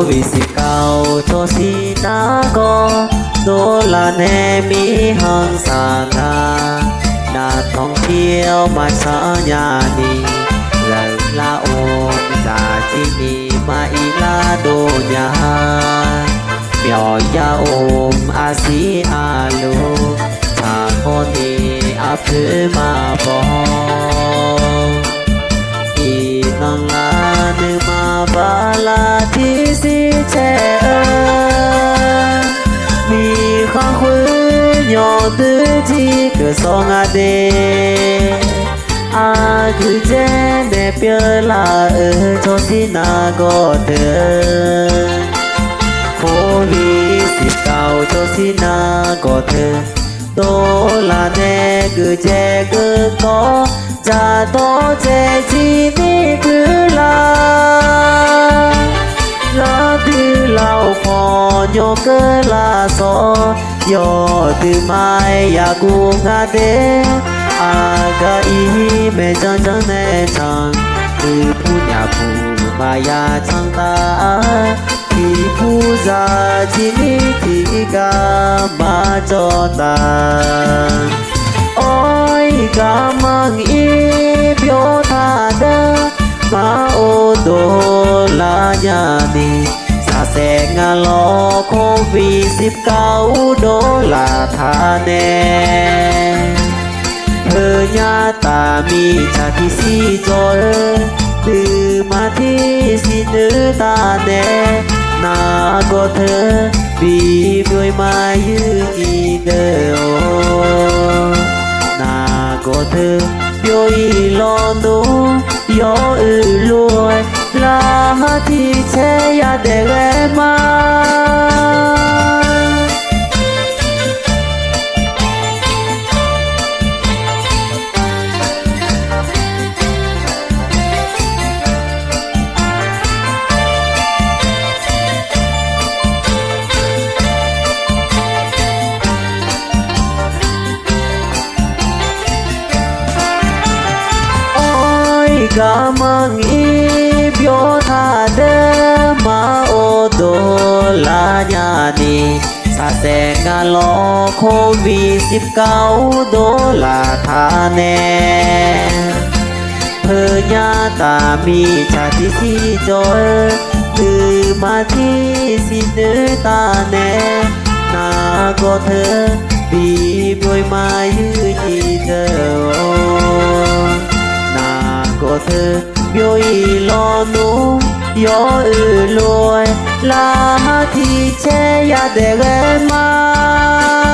vì xịt cao cho xí ná có đô là nè mi hăng xa nga đã thông thiêu mà xa nhà đi giờ là ôm giả chi mi mà ý là đồ nhà mèo ya ôm a xí a lô chả con đi áp thứ mà bỏ ý năng là nữ mà ba là thi si trẻ mi khó khứ nhỏ tư chi cửa so ngà đê à cứ chế đẹp bia là ở cho xin na có thơ phố vì xịt cao cho xin na có thơ tô là nè cứ chế cứ có cha tô chế chi mi cứ là từ lao phò nhô cơ là so yo từ mai ya cu nga đê à ga ý mẹ chân chân nè chẳng từ phu nhà phu mà ya chẳng ta thì phu ra chỉ thì ga mà cho ta ôi ga mang ý biểu tha đơ mà ô tô là nhà đi xa xe ngà lo không vì xếp cao đó là tha nè thơ nhà ta mi cha thì si cho từ mà thì si nữ ta nè na có thơ vì đôi mai như ý đơ na có thơ biểu ý lo nô yo lùi là thì che ya để em mà ga mang ý biểu tha đơ mà ô tô là nhà đi xa xe ngà lo khô vì xếp cao đó là tha nè thơ nhà ta mi cha thì si cho từ mà thì xin nữ ta nè na có thơ vì đôi mai như nhị thơ có thơ biểu ý lo nô yo lùi là thì che ya để em mà